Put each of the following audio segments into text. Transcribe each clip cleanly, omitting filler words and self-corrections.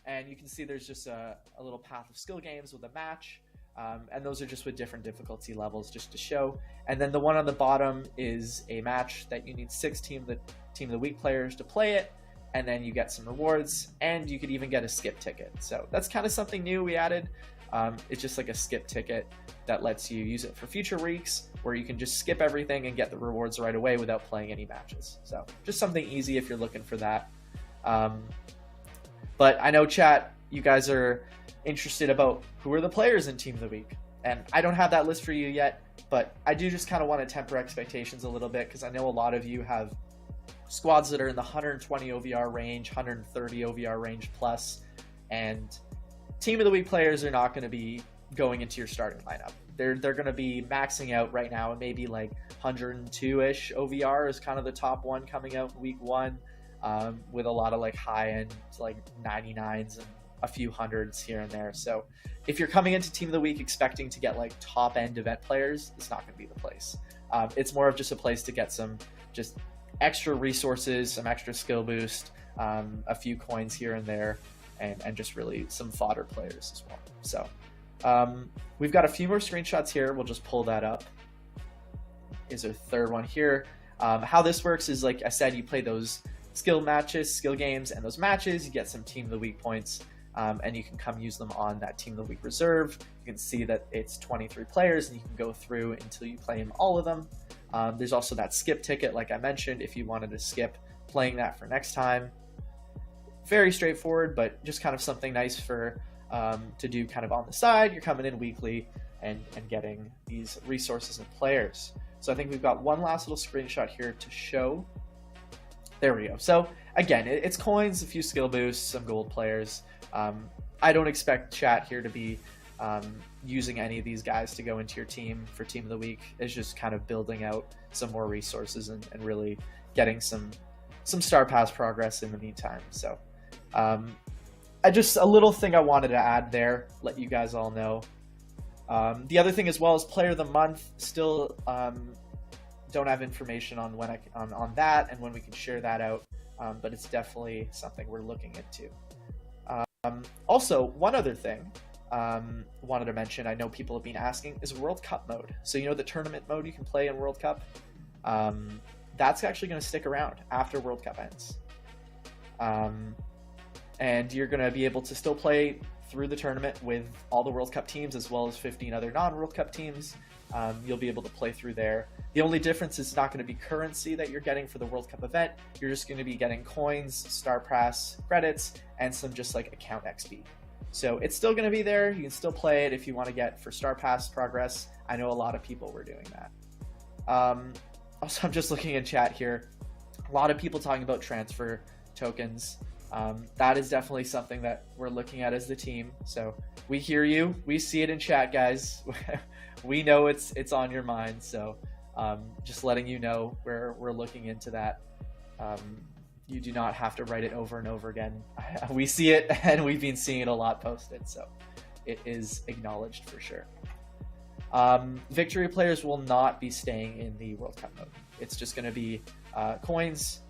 And you can see there's just a little path of skill games with a match. And those are just with different difficulty levels just to show. And then the one on the bottom is a match that you need 6 team of the week players to play it. And then you get some rewards, and you could even get a skip ticket. So that's kind of something new we added. It's just like a skip ticket that lets you use it for future weeks, where you can just skip everything and get the rewards right away without playing any matches. So just something easy if you're looking for that. But I know, chat, you guys are interested about who are the players in Team of the Week. And I don't have that list for you yet, but I do just kind of want to temper expectations a little bit, because I know a lot of you have squads that are in the 120 OVR range, 130 OVR range plus, and Team of the Week players are not going to be going into your starting lineup. They're going to be maxing out right now, and maybe like 102-ish OVR is kind of the top one coming out in week 1, with a lot of like high-end like 99s and a few hundreds here and there. So if you're coming into Team of the Week expecting to get like top-end event players, it's not going to be the place. It's more of just a place to get some just extra resources, some extra skill boost, a few coins here and there, and just really some fodder players as well. So we've got a few more screenshots here. We'll just pull that up. Is a third one here. How this works is, like I said, you play those skill matches, skill games, and those matches, you get some Team of the Week points, and you can come use them on that Team of the Week reserve. You can see that it's 23 players, and you can go through until you play in all of them. There's also that skip ticket, like I mentioned, if you wanted to skip playing that for next time. Very straightforward, but just kind of something nice for to do kind of on the side. You're coming in weekly and getting these resources and players. So I think we've got one last little screenshot here to show. There we go. So again, it's coins, a few skill boosts, some gold players. I don't expect chat here to be using any of these guys to go into your team for Team of the Week. It's just kind of building out some more resources and really getting some Star Pass progress in the meantime. So just a little thing I wanted to add there, let you guys all know. The other thing as well is Player of the Month. Still don't have information on when on that and when we can share that out, but it's definitely something we're looking into. Also, one other thing wanted to mention, I know people have been asking, is World Cup mode. So you know the tournament mode you can play in World Cup? That's actually going to stick around after World Cup ends. And you're going to be able to still play through the tournament with all the World Cup teams, as well as 15 other non-World Cup teams. You'll be able to play through there. The only difference is not going to be currency that you're getting for the World Cup event. You're just going to be getting coins, Star Pass credits, and some just like account XP. So it's still going to be there. You can still play it if you want to get for Star Pass progress. I know a lot of people were doing that. Also, I'm just looking in chat here. A lot of people talking about transfer tokens. That is definitely something that we're looking at as the team. So we hear you. We see it in chat, guys. We know it's on your mind. So just letting you know we're looking into that. You do not have to write it over and over again. We see it, and we've been seeing it a lot posted. So it is acknowledged for sure. Victory players will not be staying in the World Cup mode. It's just going to be coins,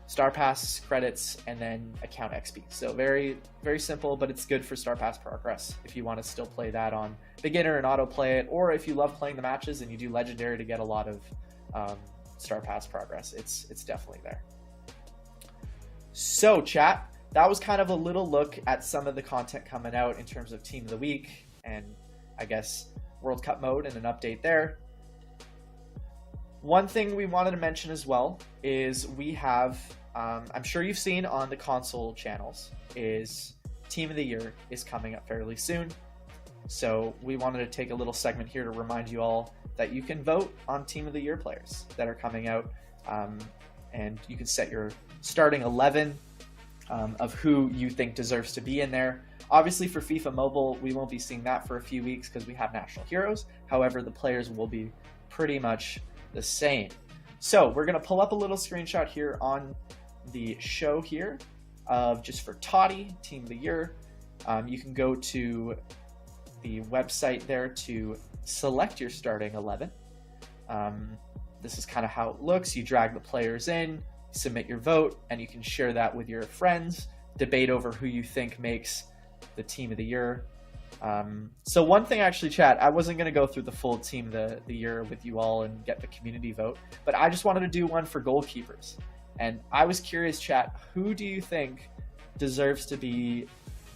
Star Pass credits, and then account XP. So very, very simple, but it's good for Star Pass progress if you want to still play that on beginner and auto play it, or if you love playing the matches and you do legendary to get a lot of Star Pass progress. It's definitely there. So chat, that was kind of a little look at some of the content coming out in terms of Team of the Week and I guess World Cup mode and an update there. One thing we wanted to mention as well is we have, I'm sure you've seen on the console channels, is Team of the Year is coming up fairly soon. So we wanted to take a little segment here to remind you all that you can vote on Team of the Year players that are coming out, and you can set your starting 11 of who you think deserves to be in there. Obviously for FIFA Mobile, we won't be seeing that for a few weeks because we have National Heroes. However, the players will be pretty much the same. So we're going to pull up a little screenshot here on the show here of just for Toddy, Team of the Year. You can go to the website there to select your starting 11. This is kind of how it looks. You drag the players in, submit your vote, and you can share that with your friends debate over who you think makes the team of the year. So one thing actually, chat, I wasn't going to go through the full team of the year with you all and get the community vote, but I just wanted to do one for goalkeepers. And I was curious, chat, who do you think deserves to be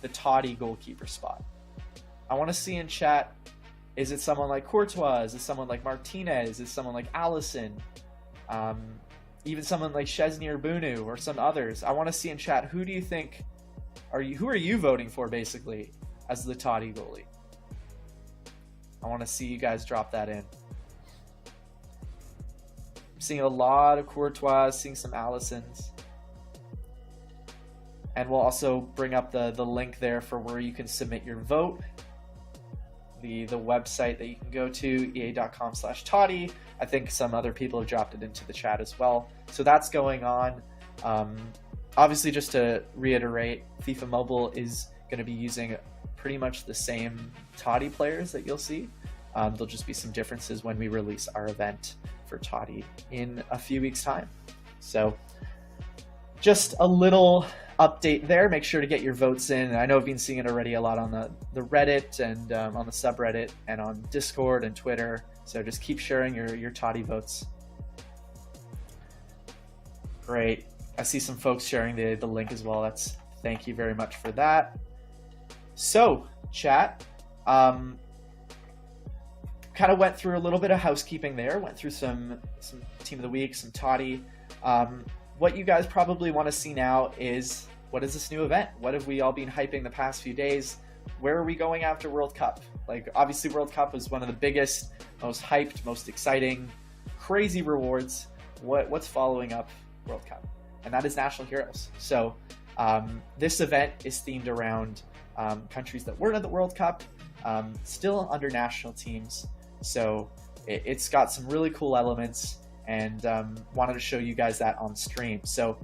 the Toddy goalkeeper spot? I want to see in chat, is it someone like Courtois? Is it someone like Martinez? Is it someone like Allison? Even someone like Chesney or Bunu or some others? I want to see in chat, who do you think, who are you voting for basically as the Toddy goalie? I want to see you guys drop that in. I'm seeing a lot of Courtois, seeing some Allisons. And we'll also bring up the link there for where you can submit your vote. The website that you can go to, ea.com/Toddy. I think some other people have dropped it into the chat as well. So that's going on. Obviously, just to reiterate, FIFA Mobile is going to be using pretty much the same Toddy players that you'll see. There'll just be some differences when we release our event for Toddy in a few weeks' time. So just a little update there. Make sure to get your votes in. I know I've been seeing it already a lot on the Reddit and on the subreddit and on Discord and Twitter. So just keep sharing your Toddy votes. Great. I see some folks sharing the link as well. Thank you very much for that. So, chat, kind of went through a little bit of housekeeping there. Went through some team of the week, some Toddy. What you guys probably want to see now is, what is this new event? What have we all been hyping the past few days? Where are we going after World Cup? Like, obviously World Cup was one of the biggest, most hyped, most exciting, crazy rewards. What's following up World Cup? And that is National Heroes. So this event is themed around countries that weren't at the World Cup, still under national teams. So it's got some really cool elements, and wanted to show you guys that on stream. So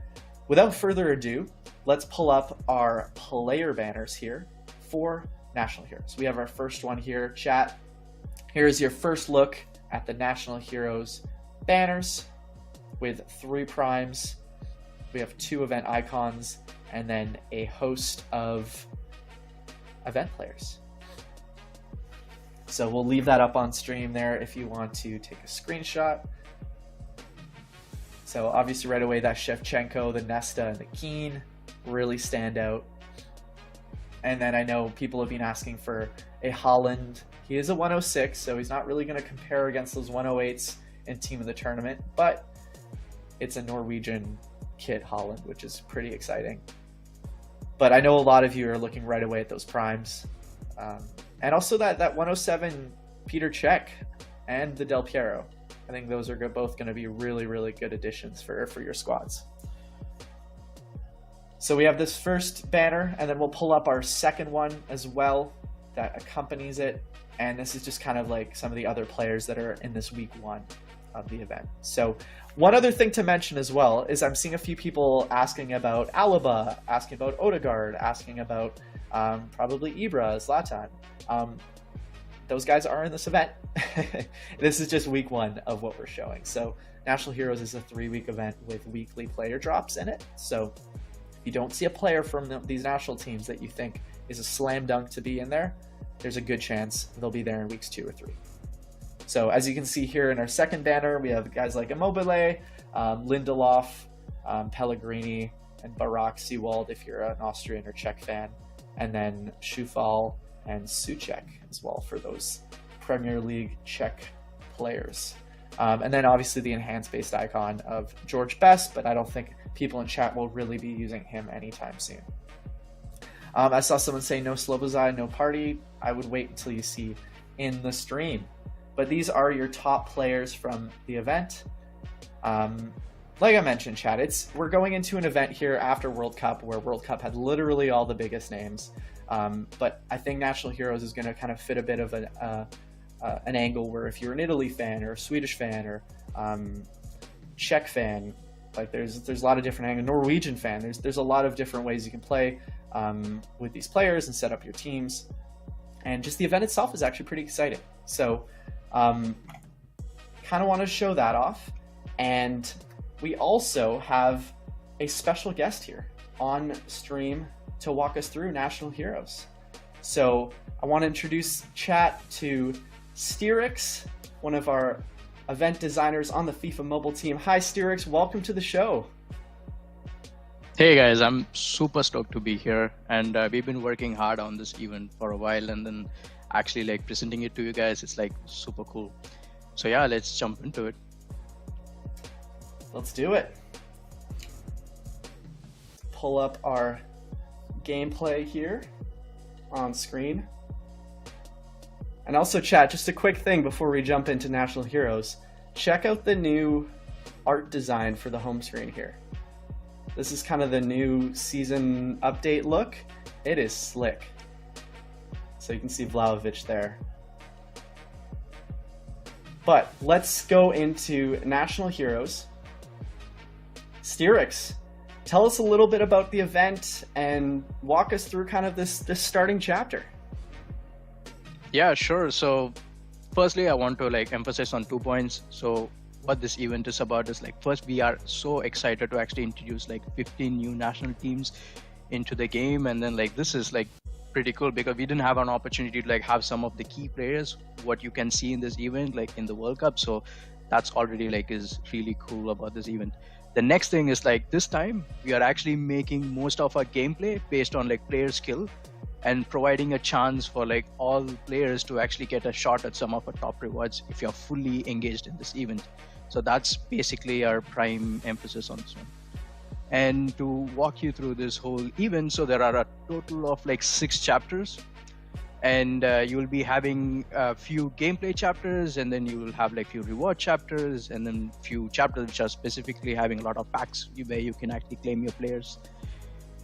without further ado, let's pull up our player banners here for National Heroes. We have our first one here, chat. Here's your first look at the National Heroes banners with 3 primes. We have 2 event icons and then a host of event players. So we'll leave that up on stream there if you want to take a screenshot. So obviously right away that Shevchenko, the Nesta, and the Keane really stand out. And then I know people have been asking for a Haaland. He is a 106, so he's not really going to compare against those 108s in Team of the Tournament, but it's a Norwegian kit Haaland, which is pretty exciting. But I know a lot of you are looking right away at those primes. And also that 107 Peter Cech and the Del Piero. I think those are both going to be really, really good additions for your squads. So we have this first banner, and then we'll pull up our second one as well that accompanies it. And this is just kind of like some of the other players that are in this week 1 of the event. So one other thing to mention as well is I'm seeing a few people asking about Alaba, asking about Odegaard, asking about probably Ibra, Zlatan. Those guys are in this event. This is just week 1 of what we're showing. So National Heroes is a 3-week event with weekly player drops in it. So if you don't see a player from these national teams that you think is a slam dunk to be in there, there's a good chance they'll be there in weeks 2 or 3. So as you can see here in our second banner, we have guys like Immobile, Lindelof, Pellegrini, and Barak Seewald if you're an Austrian or Czech fan, and then Šufal and Souček as well for those Premier League Czech players. And then obviously the enhanced-based icon of George Best, but I don't think people in chat will really be using him anytime soon. I saw someone say no Slobozai, no party. I would wait until you see in the stream. But these are your top players from the event. Like I mentioned, chat, we're going into an event here after World Cup where World Cup had literally all the biggest names. But I think National Heroes is going to kind of fit a bit of an angle where if you're an Italy fan or a Swedish fan or Czech fan, like there's a lot of different angles. Norwegian fan, there's a lot of different ways you can play with these players and set up your teams. And just the event itself is actually pretty exciting. So kind of want to show that off. And we also have a special guest here. on stream to walk us through National Heroes. So I want to introduce chat to Styrix, one of our event designers on the FIFA mobile team. Hi Styrix, welcome to the show. Hey guys, I'm super stoked to be here, and we've been working hard on this event for a while, and then actually like presenting it to you guys, it's like super cool. So yeah, let's jump into it. Let's do it. Pull up our gameplay here on screen. And also chat, just a quick thing before we jump into National Heroes. Check out the new art design for the home screen here. This is kind of the new season update look. It is slick. So you can see Vlahovic there. But let's go into National Heroes. Styrix, tell us a little bit about the event and walk us through kind of this starting chapter. Yeah, sure. So firstly, I want to like emphasize on 2 points. So what this event is about is like, first, we are so excited to actually introduce like 15 new national teams into the game. And then like, this is like pretty cool because we didn't have an opportunity to like have some of the key players, what you can see in this event, like in the World Cup. So that's already like is really cool about this event. The next thing is like this time we are actually making most of our gameplay based on like player skill and providing a chance for like all players to actually get a shot at some of our top rewards if you're fully engaged in this event. So that's basically our prime emphasis on this one. And to walk you through this whole event, so there are a total of like 6 chapters, and you will be having a few gameplay chapters, and then you will have like few reward chapters, and then few chapters which are specifically having a lot of packs where you can actually claim your players.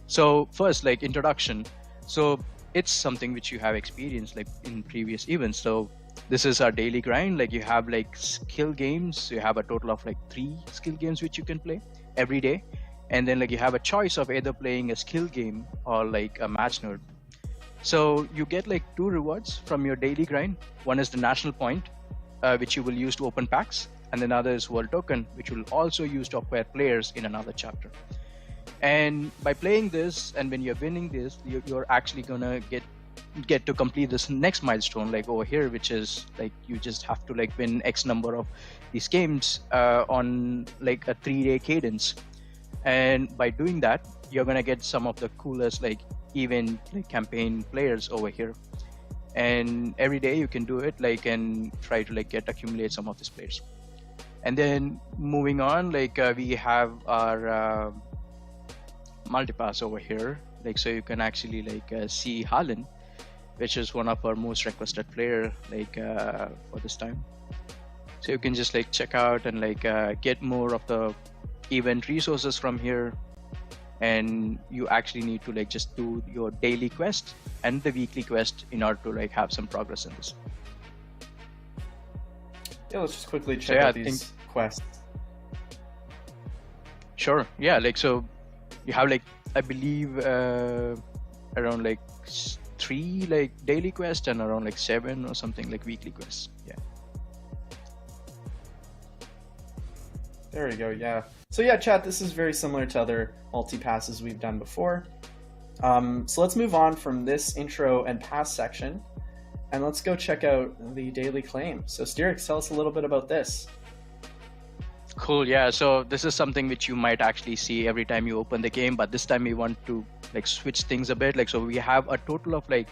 So first, like introduction. So it's something which you have experienced like in previous events. So this is our daily grind. Like you have like skill games. You have a total of like 3 skill games which you can play every day. And then like you have a choice of either playing a skill game or like a match node. So you get like 2 rewards from your daily grind. One is the national point, which you will use to open packs. And then another is world token, which will also use to acquire players in another chapter. And by playing this, and when you're winning this, you're actually gonna get to complete this next milestone, like over here, which is like you just have to like win X number of these games on like a 3-day cadence. And by doing that, you're gonna get some of the coolest like event like campaign players over here. And every day you can do it like and try to like accumulate some of these players. And then moving on, like we have our multipass over here, like so you can actually like see Haaland, which is one of our most requested player like for this time. So you can just like check out and like get more of the event resources from here, and you actually need to like just do your daily quest and the weekly quest in order to like have some progress in this. Yeah, let's just quickly check out these quests. Sure. Yeah, like so you have like I believe around like 3 like daily quests and around like 7 or something like weekly quests. Yeah. There we go. Yeah. So yeah, chat, this is very similar to other multi-passes we've done before. So let's move on from this intro and pass section, and let's go check out the daily claim. So Styrix, tell us a little bit about this. Cool. Yeah. So this is something which you might actually see every time you open the game, but this time we want to like switch things a bit. Like, so we have a total of like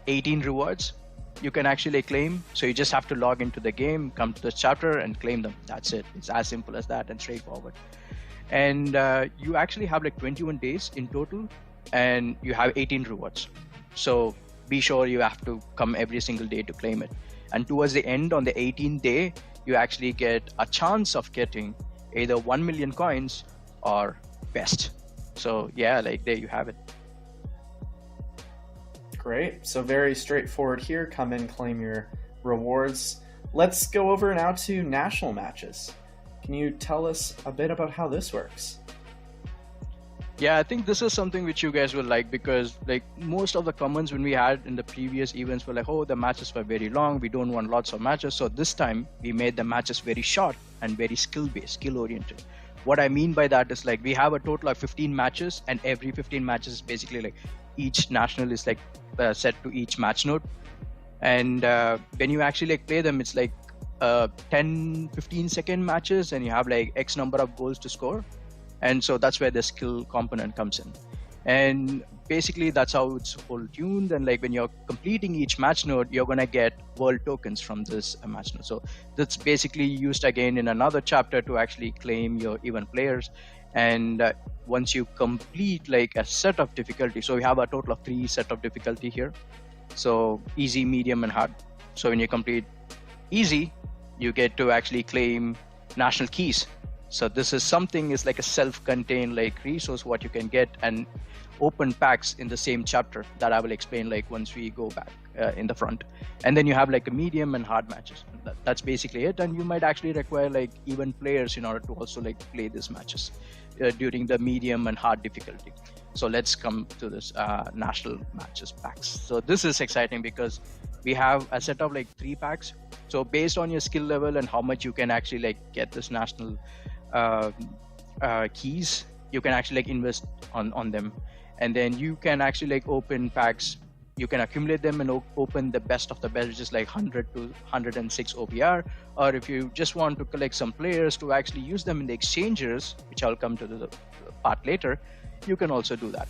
18 rewards you can actually claim. So you just have to log into the game, come to the chapter and claim them. That's it. It's as simple as that and straightforward. And you actually have like 21 days in total, and you have 18 rewards. So be sure you have to come every single day to claim it. And towards the end, on the 18th day, you actually get a chance of getting either 1 million coins or best. So yeah, like there you have it. Great. So very straightforward here. Come in, claim your rewards. Let's go over now to national matches. Can you tell us a bit about how this works? Yeah, I think this is something which you guys will like, because like most of the comments when we had in the previous events were like, oh, the matches were very long, we don't want lots of matches. So this time we made the matches very short and very skill-based, skill-oriented. What I mean by that is like we have a total of 15 matches, and every 15 matches is basically like each national is like set to each match node. And when you actually like play them, it's like 10-15 second matches, and you have like X number of goals to score. And so that's where the skill component comes in. And basically that's how it's whole tuned. And like when you're completing each match node, you're gonna get world tokens from this match node. So that's basically used again in another chapter to actually claim your event players. And once you complete like a set of difficulty, so we have a total of 3 set of difficulty here. So easy, medium, and hard. So when you complete easy, you get to actually claim national keys. So this is something is like a self-contained like resource what you can get, and open packs in the same chapter that I will explain like once we go back in the front. And then you have like a medium and hard matches. That's basically it. And you might actually require like even players in order to also like play these matches during the medium and hard difficulty. So let's come to this national matches packs. So this is exciting because we have a set of like 3 packs. So based on your skill level and how much you can actually like get this national keys, you can actually like invest on them. And then you can actually like open packs. You can accumulate them and open the best of the best, which is like 100 to 106 OBR. Or if you just want to collect some players to actually use them in the exchanges, which I'll come to the part later, you can also do that.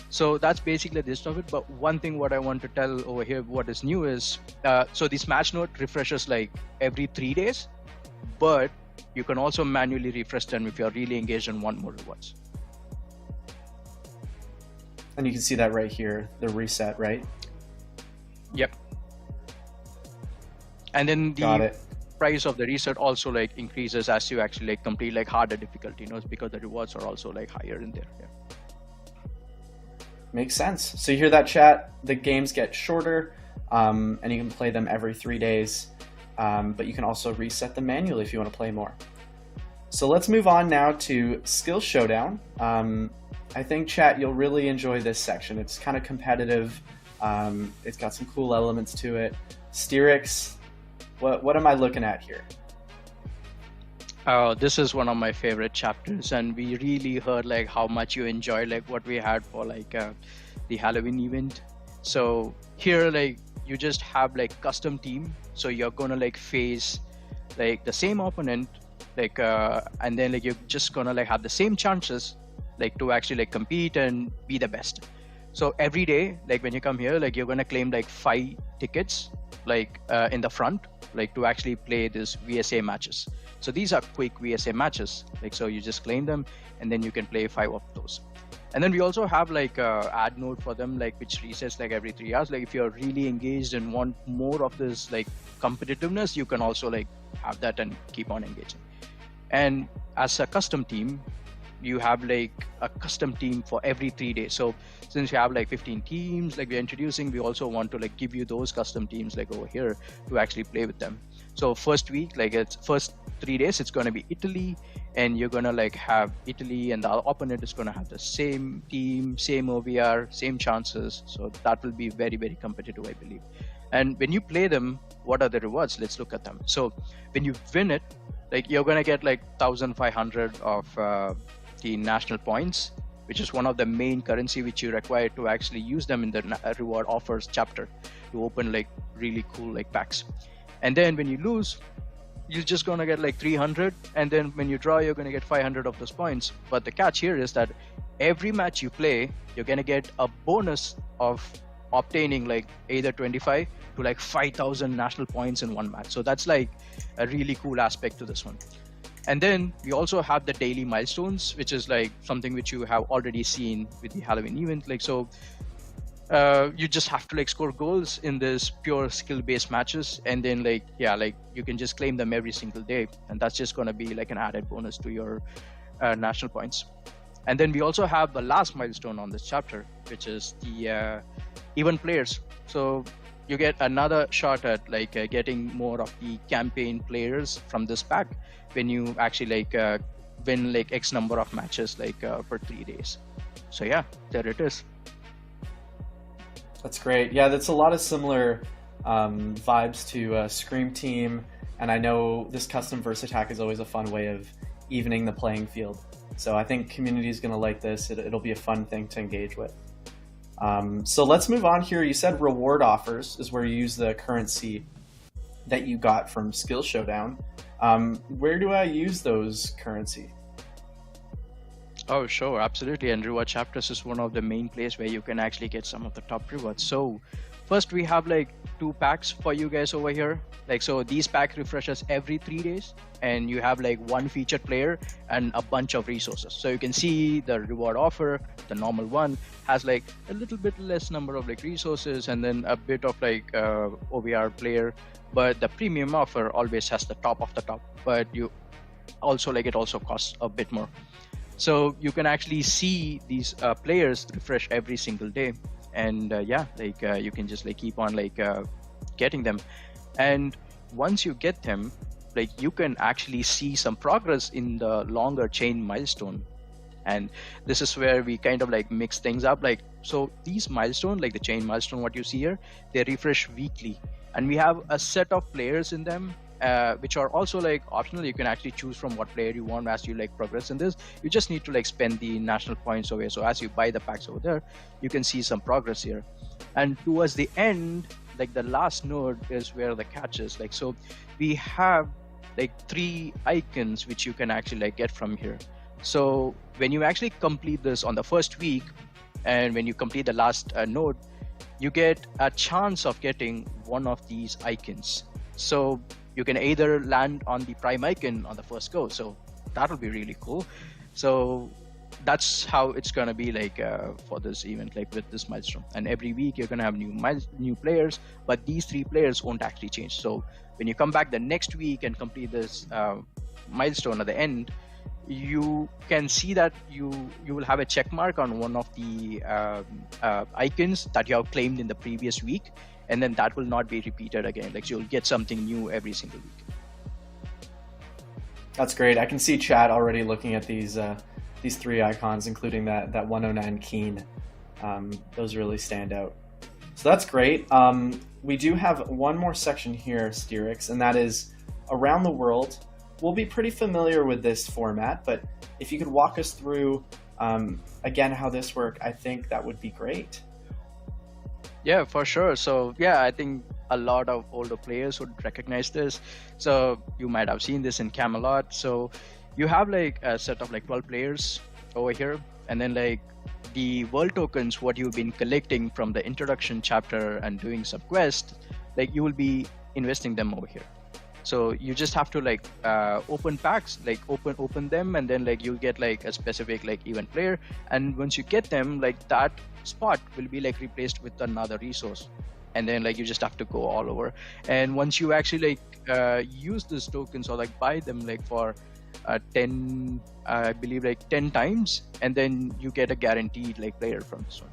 So that's basically the gist of it. But one thing what I want to tell over here, what is new is, so this match node refreshes like every 3 days, but you can also manually refresh them if you're really engaged and want more rewards. And you can see that right here, the reset, right? Yep. And then the price of the reset also like increases as you actually like complete like harder difficulty, because the rewards are also like higher in there. Yeah. Makes sense. So you hear that, chat? The games get shorter, and you can play them every 3 days, but you can also reset them manually if you want to play more. So let's move on now to Skill Showdown. I think, chat, you'll really enjoy this section. It's kind of competitive. It's got some cool elements to it. Steerix, what am I looking at here? Oh, this is one of my favorite chapters, and we really heard like how much you enjoyed like what we had for like the Halloween event. So here like you just have like custom team, so you're gonna like face like the same opponent, like and then like you're just gonna like have the same chances like to actually like compete and be the best. So every day, like when you come here, like you're gonna claim like 5 tickets like in the front, like to actually play this VSA matches. So these are quick VSA matches, like so you just claim them and then you can play 5 of those. And then we also have like a ad node for them, like which resets like every 3 hours. Like if you're really engaged and want more of this like competitiveness, you can also like have that and keep on engaging. And as a custom team, you have like a custom team for every 3 days. So since you have like 15 teams like we're introducing, we also want to like give you those custom teams like over here to actually play with them. So first week, like it's first 3 days, it's going to be Italy, and you're going to like have Italy and the opponent is going to have the same team, same OVR, same chances. So that will be very, very competitive, I believe. And when you play them, what are the rewards? Let's look at them. So when you win it, like you're going to get like 1,500 of the national points, which is one of the main currency which you require to actually use them in the reward offers chapter to open like really cool like packs. And then when you lose, you're just gonna get like 300, and then when you draw, you're gonna get 500 of those points. But the catch here is that every match you play, you're gonna get a bonus of obtaining like either 25 to like 5,000 national points in one match. So that's like a really cool aspect to this one. And then we also have the daily milestones, which is like something which you have already seen with the Halloween event. Like, so you just have to like score goals in this pure skill-based matches. And then like, yeah, like you can just claim them every single day. And that's just going to be like an added bonus to your national points. And then we also have the last milestone on this chapter, which is the event players. So you get another shot at like getting more of the campaign players from this pack when you actually like win like X number of matches like for 3 days. So yeah, there it is. That's great. Yeah, that's a lot of similar vibes to Scream Team, and I know this custom verse attack is always a fun way of evening the playing field. So I think community is going to like this. It'll be a fun thing to engage with. So let's move on here. You said reward offers is where you use the currency that you got from Skill Showdown. Where do I use those currency? Oh, sure, absolutely. And reward chapters is one of the main place where you can actually get some of the top rewards. So first we have like 2 packs for you guys over here. Like, so these pack refreshes every 3 days, and you have like 1 featured player and a bunch of resources. So you can see the reward offer, the normal one has like a little bit less number of like resources and then a bit of like OVR player, but the premium offer always has the top of the top, but you also like it also costs a bit more. So you can actually see these players refresh every single day, and you can just like keep on like getting them. And once you get them, like you can actually see some progress in the longer chain milestone. And this is where we kind of like mix things up. Like, so these milestones, like the chain milestone, what you see here, they refresh weekly, and we have a set of players in them which are also like optional. You can actually choose from what player you want as you like progress in this. You just need to like spend the national points over here. So as you buy the packs over there, you can see some progress here. And towards the end, like the last node is where the catch is. Like, so we have like 3 icons which you can actually like get from here. So when you actually complete this on the first week, and when you complete the last node, you get a chance of getting one of these icons. So you can either land on the prime icon on the first go. So that'll be really cool. So that's how it's going to be like for this event, like with this milestone. And every week you're going to have new players, but these 3 players won't actually change. So when you come back the next week and complete this milestone at the end, you can see that you will have a check mark on one of the icons that you have claimed in the previous week, and then that will not be repeated again. Like, you'll get something new every single week. That's great. I can see chat already looking at these 3 icons, including that 109 Keen. Those really stand out. So that's great. We do have one more section here, Steerix, and that is around the world. We'll be pretty familiar with this format, but if you could walk us through again how this works, I think that would be great. Yeah, for sure. So yeah, I think a lot of older players would recognize this. So you might have seen this in Camelot. So you have like a set of like 12 players over here, and then like the world tokens, what you've been collecting from the introduction chapter and doing some quests, like you will be investing them over here. So you just have to like open packs, like open them, and then like you get like a specific like event player, and once you get them, like that spot will be like replaced with another resource, and then like you just have to go all over. And once you actually like use these tokens or like buy them like for 10 I believe like 10 times, and then you get a guaranteed like player from this one.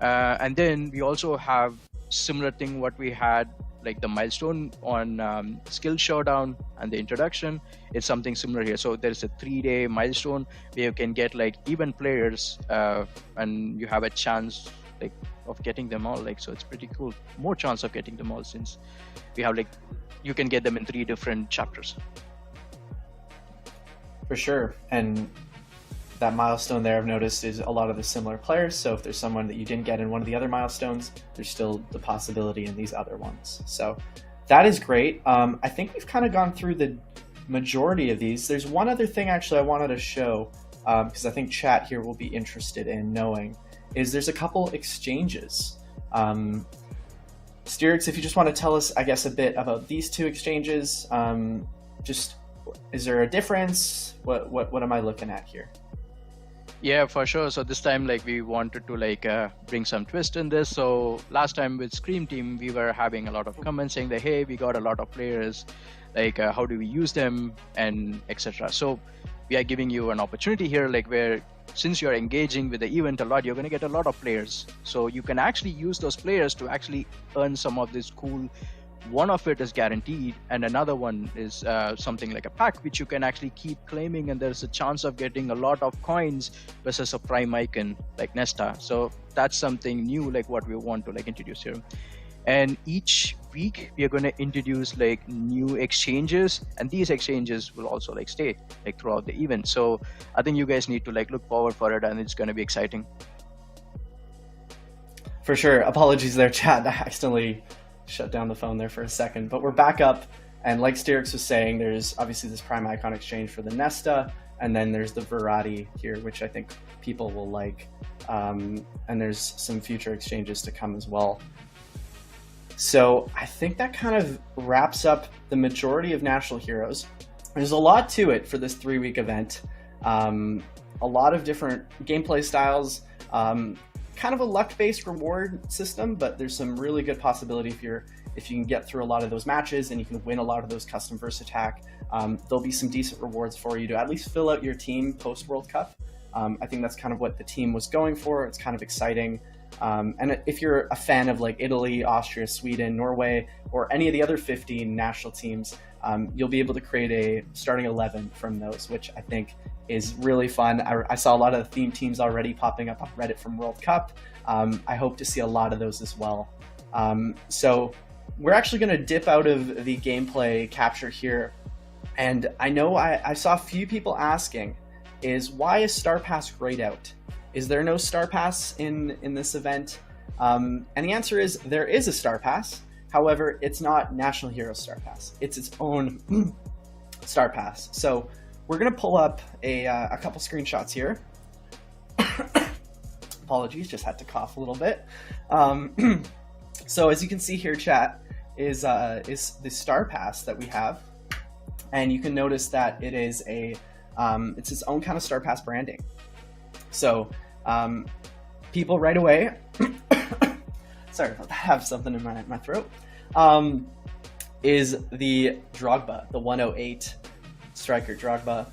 And then we also have similar thing what we had, like the milestone on Skill Showdown and the introduction. It's something similar here. So there's a 3-day milestone where you can get like even players and you have a chance like of getting them all. Like, so it's pretty cool. More chance of getting them all, since we have like, you can get them in 3 different chapters. For sure. And that milestone there, I've noticed, is a lot of the similar players. So if there's someone that you didn't get in one of the other milestones, there's still the possibility in these other ones. So that is great. I think we've kind of gone through the majority of these. There's one other thing actually I wanted to show, because I think chat here will be interested in knowing, is there's a couple exchanges. Steerix, if you just want to tell us, I guess, a bit about these 2 exchanges, just is there a difference? What am I looking at here? Yeah, for sure. So this time, like, we wanted to like bring some twist in this. So last time with Scream Team, we were having a lot of comments saying that, hey, we got a lot of players, like how do we use them, and etc. So we are giving you an opportunity here, like where since you're engaging with the event a lot, you're going to get a lot of players. So you can actually use those players to actually earn some of this cool. One of it is guaranteed, and another one is something like a pack which you can actually keep claiming, and there's a chance of getting a lot of coins versus a prime icon like Nesta. So that's something new, like what we want to like introduce here. And each week we are going to introduce like new exchanges, and these exchanges will also like stay like throughout the event. So I think you guys need to like look forward for it, and it's going to be exciting. For sure. Apologies there, chat. I accidentally shut down the phone there for a second, but we're back up. And like Sterix was saying, there's obviously this Prime Icon exchange for the Nesta, and then there's the Verratti here, which I think people will like. And there's some future exchanges to come as well. So I think that kind of wraps up the majority of National Heroes. There's a lot to it for this 3-week event. A lot of different gameplay styles, kind of a luck-based reward system, but there's some really good possibility if you can get through a lot of those matches and you can win a lot of those custom verse attack. There'll be some decent rewards for you to at least fill out your team post World Cup. I think that's kind of what the team was going for. It's kind of exciting. And if you're a fan of like Italy, Austria, Sweden, Norway, or any of the other 15 national teams, you'll be able to create a starting 11 from those, which I think is really fun. I saw a lot of the theme teams already popping up on Reddit from World Cup. I hope to see a lot of those as well. So we're actually going to dip out of the gameplay capture here. And I know I saw a few people asking, why is Star Pass grayed out? Is there no Star Pass in this event? And the answer is there is a Star Pass. However, it's not National Hero Star Pass. It's its own Star Pass. So we're going to pull up a couple screenshots here. Apologies, just had to cough a little bit. So as you can see here, chat, is the Star Pass that we have. And you can notice that it is it's its own kind of Star Pass branding. So people right away, sorry about that, I have something in my throat, is the Drogba, the 108 striker Drogba.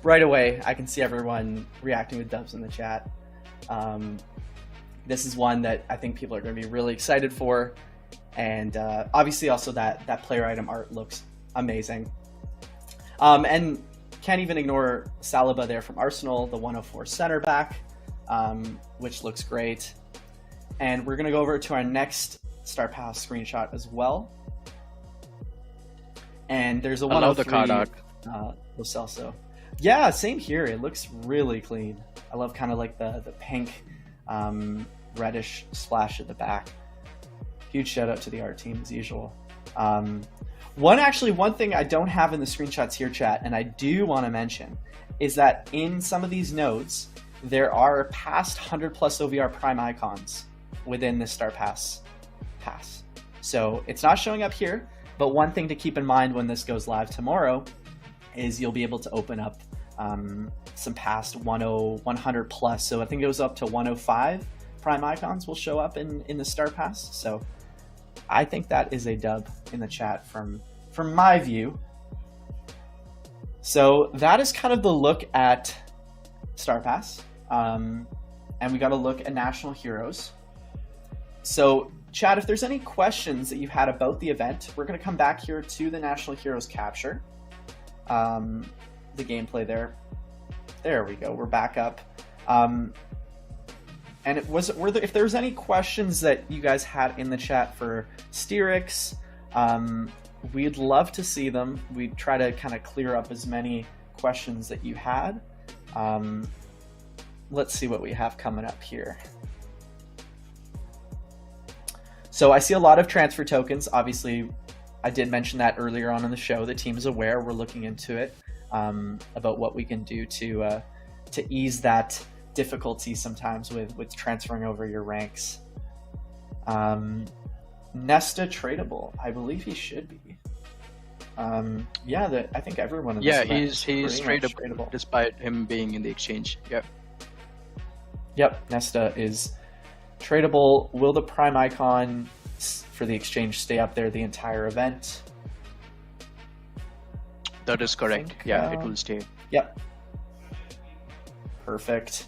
Right away, I can see everyone reacting with dubs in the chat. This is one that I think people are going to be really excited for. And obviously also that player item art looks amazing. And can't even ignore Saliba there from Arsenal, the 104 center back, which looks great. And we're going to go over to our next Star Pass screenshot as well. And there's a 103 card art. Lo Celso. Yeah, same here. It looks really clean. I love kind of like the pink reddish splash at the back. Huge shout out to the art team as usual. One thing I don't have in the screenshots here, chat, and I do want to mention, is that in some of these nodes, there are past 100 plus OVR Prime icons within the Star Pass. So it's not showing up here, but one thing to keep in mind when this goes live tomorrow is you'll be able to open up some past 100 plus. So I think it goes up to 105 Prime icons will show up in the Star Pass. So I think that is a dub in the chat from my view. So that is kind of the look at Star Pass. And we got to look at National Heroes. So chat, if there's any questions that you've had about the event, we're going to come back here to the National Heroes capture. The gameplay there. There we go. We're back up. And if there was any questions that you guys had in the chat for Sterix, we'd love to see them. We'd try to kind of clear up as many questions that you had. Let's see what we have coming up here. So I see a lot of transfer tokens. Obviously, I did mention that earlier on in the show. The team is aware. We're looking into it about what we can do to ease that difficulty sometimes with transferring over your ranks. Nesta tradable. I believe he should be. I think everyone in this he's tradable despite him being in the exchange. Yep, Nesta is tradable. Will the Prime icon for the exchange stay up there the entire event? That is correct. It will stay. Yep. Perfect.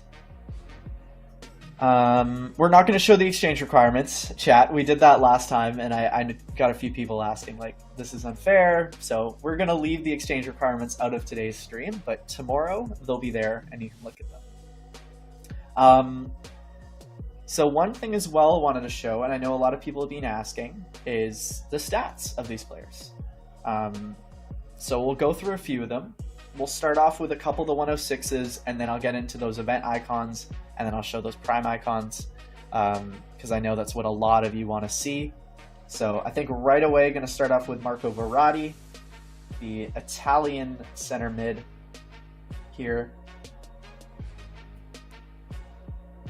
We're not going to show the exchange requirements, chat. We did that last time, and I got a few people asking, like, this is unfair. So we're going to leave the exchange requirements out of today's stream, but tomorrow they'll be there, and you can look at them. So one thing as well I wanted to show, and I know a lot of people have been asking, is the stats of these players. So we'll go through a few of them. We'll start off with a couple of the 106s, and then I'll get into those event icons, and then I'll show those prime icons, because I know that's what a lot of you want to see. So I think right away, going to start off with Marco Verratti, the Italian center mid here.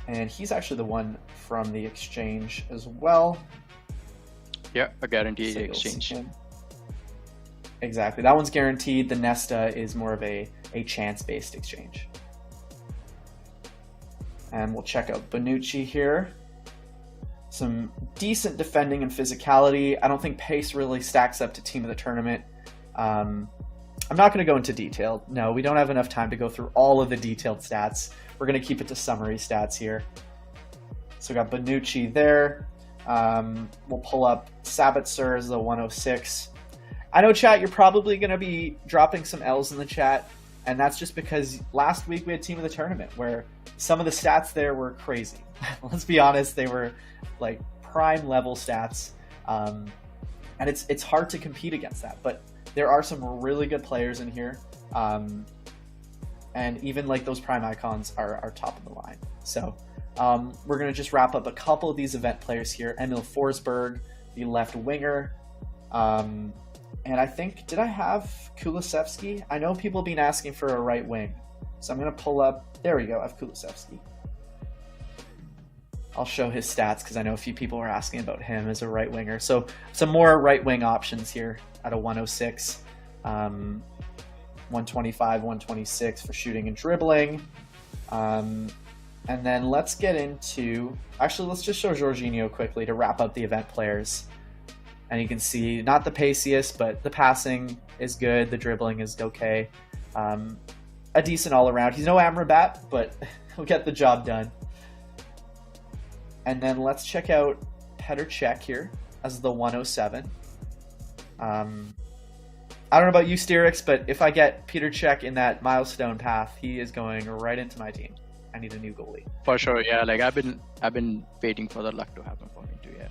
And he's actually the one from the exchange as well. Yeah, a guaranteed So you'll exchange. see him. Exactly. That one's guaranteed. The Nesta is more of a chance-based exchange. And we'll check out Bonucci here. Some decent defending and physicality. I don't think pace really stacks up to team of the tournament. I'm not going to go into detail. No, we don't have enough time to go through all of the detailed stats. We're going to keep it to summary stats here. So we got Bonucci there. We'll pull up Sabitzer as the 106. I know, chat, you're probably going to be dropping some L's in the chat, and that's just because last week we had Team of the Tournament, where some of the stats there were crazy. Let's be honest, they were like prime level stats, and it's hard to compete against that, but there are some really good players in here, and even like those prime icons are top of the line. So we're going to just wrap up a couple of these event players here. Emil Forsberg, the left winger. And I think, did I have Kulusevski? I know people have been asking for a right wing. So I'm going to pull up, there we go, I have Kulusevski. I'll show his stats because I know a few people were asking about him as a right winger. So some more right wing options here at a 106. 125, 126 for shooting and dribbling. And then let's get into, actually let's just show Jorginho quickly to wrap up the event players. And you can see, not the paciest, but the passing is good. The dribbling is okay. A decent all-around. He's no Amrabat, but he'll get the job done. And then let's check out Petr Cech here as the 107. I don't know about you, Styrix, but if I get Petr Cech in that milestone path, he is going right into my team. I need a new goalie. For sure, yeah. Like I've been waiting for the luck to happen for me too, yeah.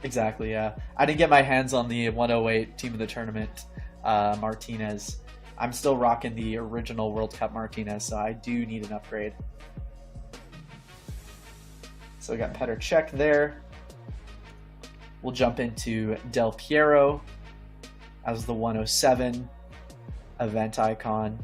Exactly, yeah. I didn't get my hands on the 108 Team of the Tournament Martinez. I'm still rocking the original World Cup Martinez, so I do need an upgrade. So we got Petr Cech there. We'll jump into Del Piero as the 107 event icon.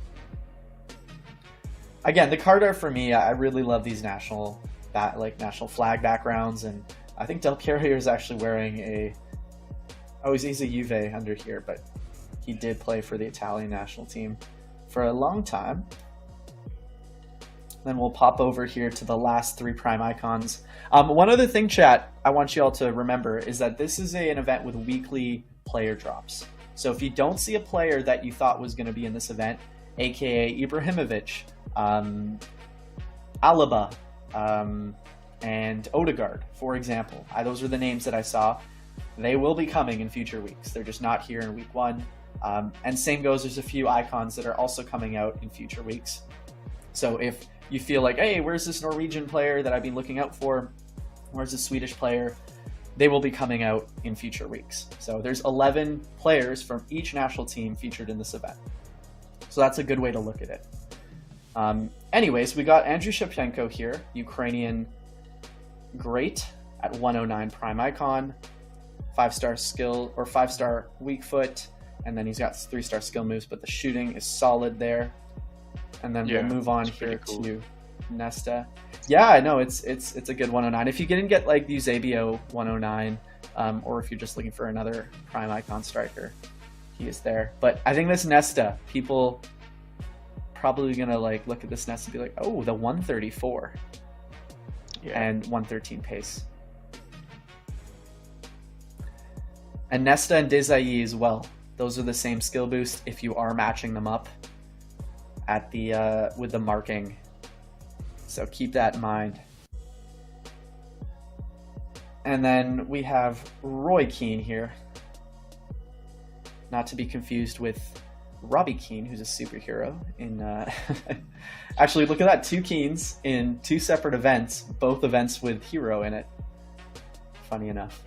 Again, the card art for me, I really love these national flag backgrounds, and I think Del Piero here is actually wearing he's a Juve under here, but he did play for the Italian national team for a long time. Then we'll pop over here to the last three prime icons. One other thing, chat, I want you all to remember is that this is an event with weekly player drops. So if you don't see a player that you thought was going to be in this event, aka Ibrahimovic, Alaba, and Odegaard, for example. Those are the names that I saw. They will be coming in future weeks. They're just not here in week one. And same goes, there's a few icons that are also coming out in future weeks. So if you feel like, hey, where's this Norwegian player that I've been looking out for? Where's this Swedish player? They will be coming out in future weeks. So there's 11 players from each national team featured in this event. So that's a good way to look at it. Anyways, we got Andriy Shevchenko here, Ukrainian great at 109 prime icon, 5-star skill or 5-star weak foot, and then he's got 3-star skill moves, but the shooting is solid there. And then we'll move on here to Nesta. Yeah, I know it's a good 109. If you didn't get like the Eusebio 109, or if you're just looking for another prime icon striker, he is there. But I think this Nesta, people probably gonna like look at this Nesta and be like, oh, the 134. And 113 pace. And Nesta and Desailly as well. Those are the same skill boost if you are matching them up at the with the marking. So keep that in mind. And then we have Roy Keane here. Not to be confused with Robbie Keane, who's a superhero. In actually, look at that, 2 Keanes in 2 separate events, both events with hero in it. Funny enough.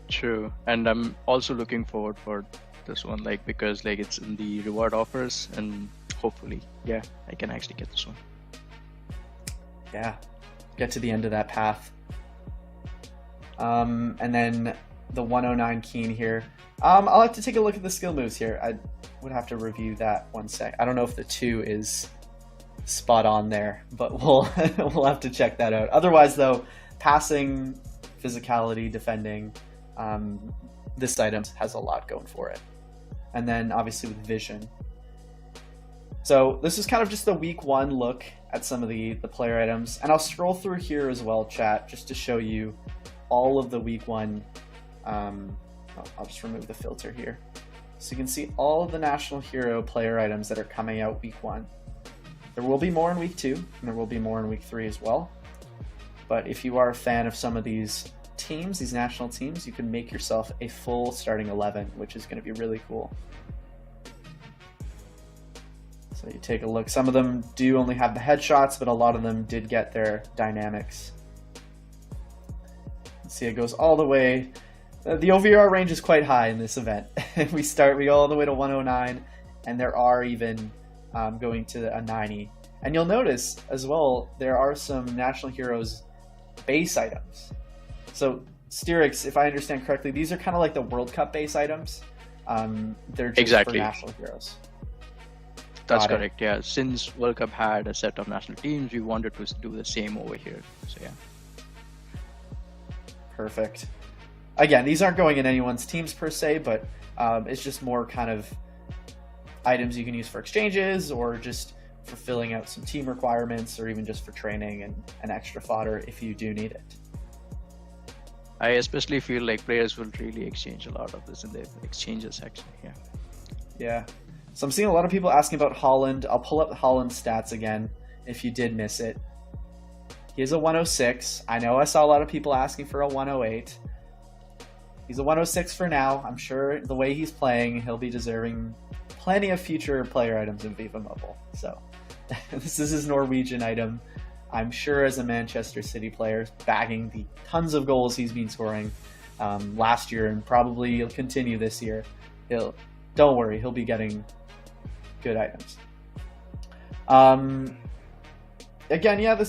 True, and I'm also looking forward for this one, like because like it's in the reward offers, and hopefully, yeah, I can actually get this one. Yeah, get to the end of that path. And then the 109 Keane here. I'll have to take a look at the skill moves here. I would have to review that one sec. I don't know if the 2 is spot on there, but we'll have to check that out. Otherwise, though, passing, physicality, defending, this item has a lot going for it. And then obviously with vision. So this is kind of just the week 1 look at some of the player items. And I'll scroll through here as well, chat, just to show you all of the week 1. I'll just remove the filter here. So you can see all of the National Hero player items that are coming out week 1. There will be more in week 2, and there will be more in week 3 as well. But if you are a fan of some of these teams, these national teams, you can make yourself a full starting 11, which is going to be really cool. So you take a look. Some of them do only have the headshots, but a lot of them did get their dynamics. See, it goes all the way. The OVR range is quite high in this event. We go all the way to 109, and there are even going to a 90. And you'll notice as well, there are some National Heroes base items. So Styrix, if I understand correctly, these are kind of like the World Cup base items. They're just Exactly. for National Heroes. That's Got it. correct. Yeah, since World Cup had a set of national teams, we wanted to do the same over here. So yeah. Perfect. Again, these aren't going in anyone's teams per se, but it's just more kind of items you can use for exchanges or just for filling out some team requirements or even just for training and extra fodder if you do need it. I especially feel like players will really exchange a lot of this in the exchanges section. Yeah. Yeah. So I'm seeing a lot of people asking about Holland. I'll pull up Holland's stats again if you did miss it. He is a 106. I know I saw a lot of people asking for a 108. He's a 106 for now. I'm sure the way he's playing, he'll be deserving plenty of future player items in FIFA Mobile. So this is his Norwegian item. I'm sure as a Manchester City player, bagging the tons of goals he's been scoring last year and probably he'll continue this year. Don't worry, he'll be getting good items. Again, yeah,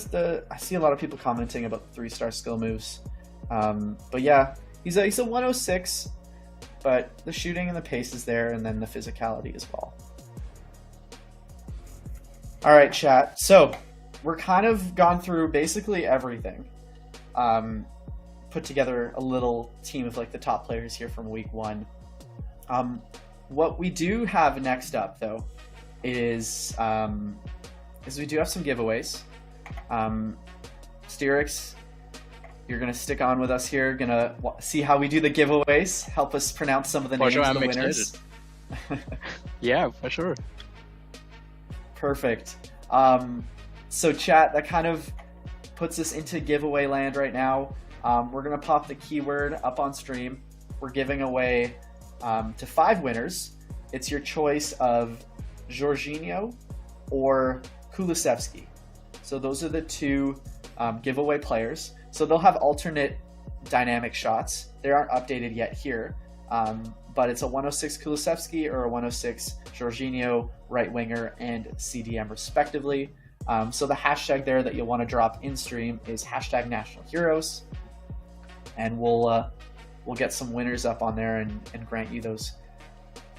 I see a lot of people commenting about the 3-star skill moves. But yeah, he's a 106, but the shooting and the pace is there, and then the physicality as well. All right, chat. So we're kind of gone through basically everything. Put together a little team of like the top players here from week 1. What we do have next up, though, is we do have some giveaways. Styrix, you're going to stick on with us here, going to see how we do the giveaways, help us pronounce some of the names of the winners. Yeah, for sure. Perfect. So chat, that kind of puts us into giveaway land right now. We're going to pop the keyword up on stream. We're giving away to 5 winners. It's your choice of Jorginho or Kulusevski. So those are the 2 giveaway players. So they'll have alternate dynamic shots. They aren't updated yet here, but it's a 106 Kulusevski or a 106 Jorginho, right winger and CDM respectively. So the hashtag there that you'll want to drop in stream is hashtag National Heroes, and we'll get some winners up on there and grant you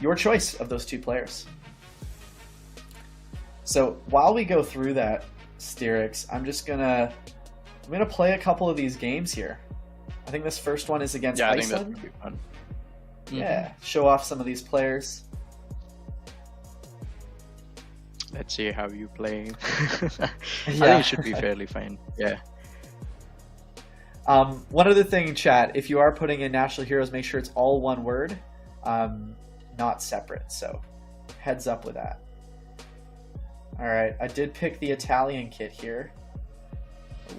your choice of those 2 players. So while we go through that, Styrix, I'm gonna play a couple of these games here. I think this first one is against Iceland. I think that's pretty fun. Yeah, show off some of these players. Let's see how you play. I Yeah. think it should be fairly fine. Yeah. One other thing, chat, if you are putting in National Heroes, make sure it's all one word, not separate. So heads up with that. All right, I did pick the Italian kit here.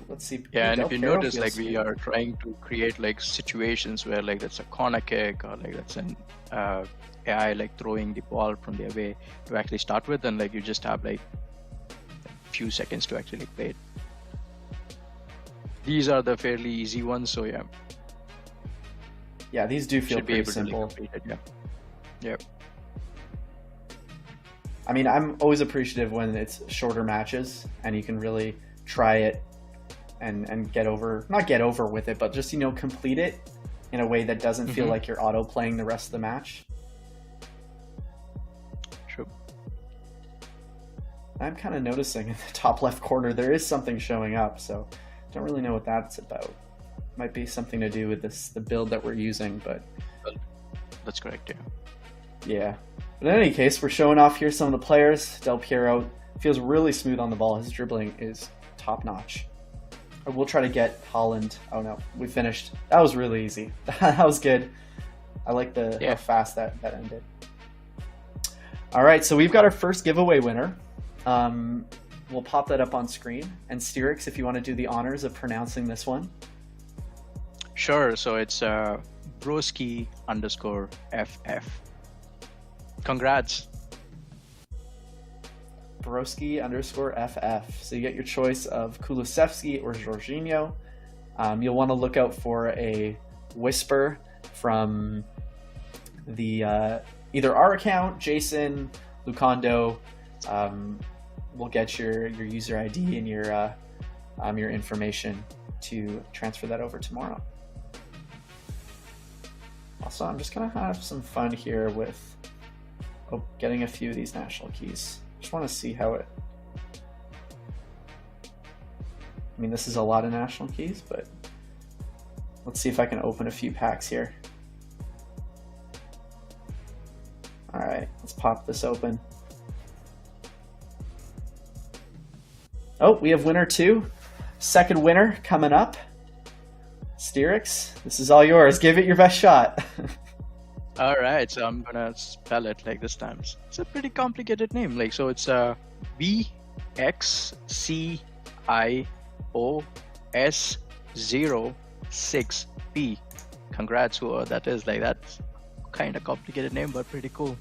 Let's see. Yeah, and Del if you Piero notice, like feels we smooth. are trying to create like situations where like that's a corner kick or like that's an AI like throwing the ball from the away to actually start with, and like you just have like a few seconds to actually play it. These are the fairly easy ones, so yeah, Yeah, these do feel should be pretty able to simple. like, complete it. Yeah, yeah, I mean, I'm always appreciative when it's shorter matches and you can really try it and get over, not get over with it, but just, you know, complete it in a way that doesn't feel Mhm. like you're auto playing the rest of the match. true. I'm kind of noticing in the top left corner there is something showing up, so don't really know what that's about. Might be something to do with the build that we're using, but That's correct. Yeah. yeah. But in any case, we're showing off here some of the players. Del Piero feels really smooth on the ball. His dribbling is top notch. We'll try to get Holland. Oh no, we finished. That was really easy. That was good. I like how fast that ended. All right, so we've got our first giveaway winner. We'll pop that up on screen. And Styrix, if you want to do the honors of pronouncing this one. Sure. So it's Broski_FF. Congrats. Broski_FF. So you get your choice of Kulusevski or Jorginho. You'll want to look out for a whisper from the either our account, Jason, Lucondo. We'll get your user ID and your information to transfer that over tomorrow. Also, I'm just gonna have some fun here with getting a few of these national keys. Just want to see how it. I mean, this is a lot of national keys, but let's see if I can open a few packs here. All right, let's pop this open. Oh, we have winner 2. Second winner coming up. Styrix, this is all yours. Give it your best shot. All right, so I'm gonna spell it like this time. It's a pretty complicated name. Like, so it's VXCIOS06P. Congrats, whoever that is. Like, that's kind of complicated name, but pretty cool.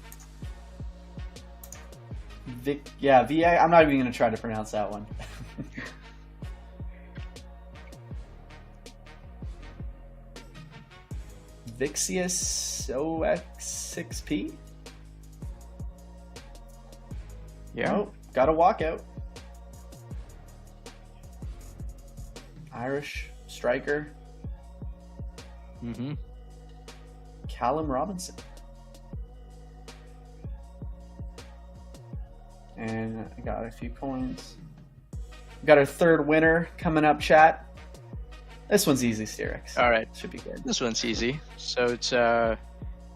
VA. I'm not even going to try to pronounce that one. Vixius OX6P? Yeah. Oh, got a walkout. Irish striker. Mm-hmm. Callum Robinson. And I got a few coins. We got our third winner coming up, chat. This one's easy, Styrix. All right. Should be good. This one's easy. So it's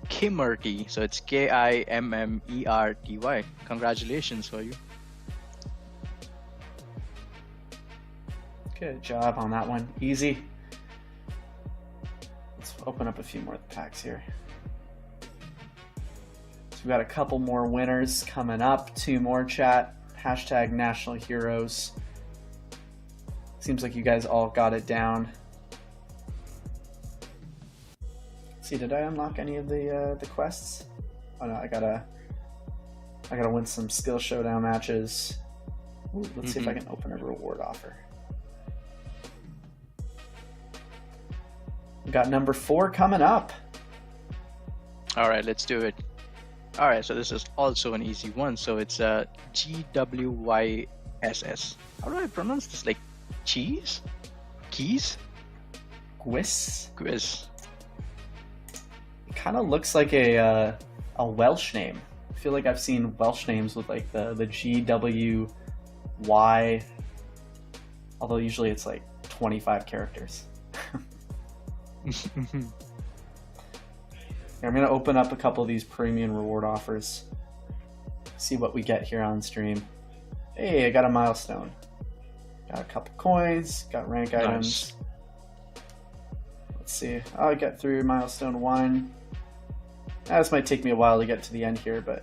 Kimmerty. So it's KIMMERTY. Congratulations for you. Good job on that one. Easy. Let's open up a few more packs here. So we've got a couple more winners coming up. 2 more, chat. Hashtag National Heroes. Seems like you guys all got it down. Let's see, did I unlock any of the quests? Oh no, I gotta win some skill showdown matches. Ooh, let's see if I can open a reward offer. We got number 4 coming up. All right, let's do it. All right, so this is also an easy one. So it's GWYSS. How do I pronounce this? Like cheese? Keys? Gwis? Quiz. It kind of looks like a Welsh name. I feel like I've seen Welsh names with like the GWY, although usually it's like 25 characters. I'm going to open up a couple of these premium reward offers. See what we get here on stream. Hey, I got a milestone. Got a couple coins, got rank items. Let's see. I'll get through milestone 1. This might take me a while to get to the end here, but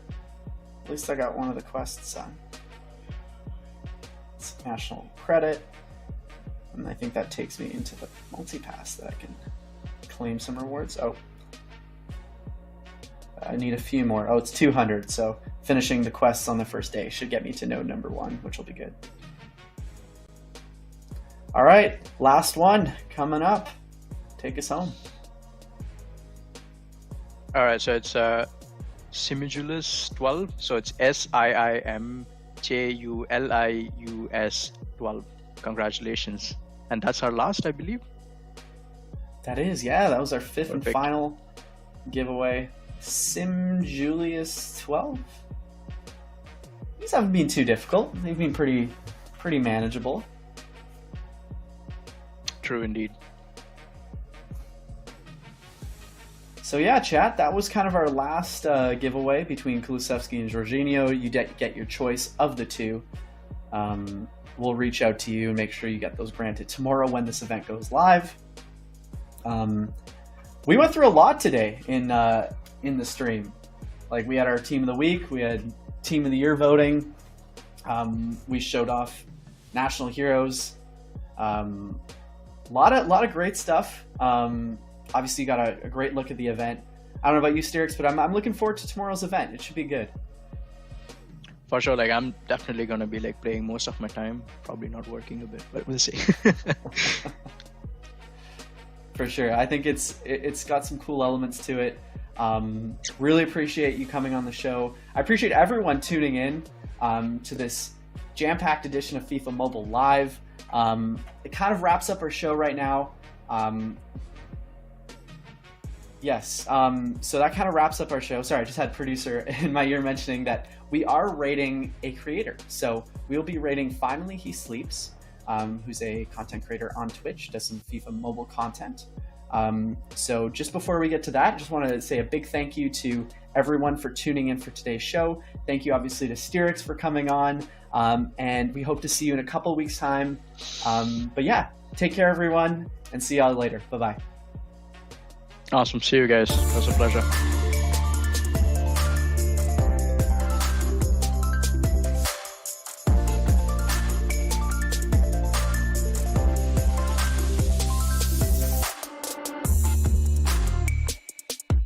at least I got one of the quests done. It's national credit. And I think that takes me into the multi-pass that I can claim some rewards. Oh, I need a few more. Oh, it's 200. So finishing the quests on the first day should get me to node number 1, which will be good. All right, last one coming up. Take us home. All right, so it's Simijulus 12. So it's SIIMJULIUS 12. Congratulations. And that's our last, I believe. That is, yeah. That was our 5th and Perfect. final giveaway. Sim Julius 12. These haven't been too difficult. They've been pretty manageable. True indeed. So yeah, chat, that was kind of our last giveaway between Kulusevski and Jorginho. You get your choice of the two. We'll reach out to you and make sure you get those granted tomorrow when this event goes live. We went through a lot today in the stream. Like, we had our team of the week, we had team of the year voting. We showed off national heroes. A lot of great stuff. Obviously, you got a great look at the event. I don't know about you, Styrix, but I'm looking forward to tomorrow's event. It should be good. For sure, like I'm definitely gonna be like playing most of my time, probably not working a bit, but we'll see. For sure. I think it's got some cool elements to it. Really appreciate you coming on the show. I appreciate everyone tuning in to this jam-packed edition of FIFA Mobile Live. It kind of wraps up our show right now. Yes, so that kind of wraps up our show. Sorry, I just had producer in my ear mentioning that we are rating a creator. So we'll be rating Finally He Sleeps, who's a content creator on Twitch, does some FIFA mobile content. So just before we get to that, I just want to say a big thank you to everyone for tuning in for today's show. Thank you obviously to Styrix for coming on, and we hope to see you in a couple weeks time. But yeah, take care everyone, and see y'all later. Bye-bye. Awesome. See you guys. It was a pleasure.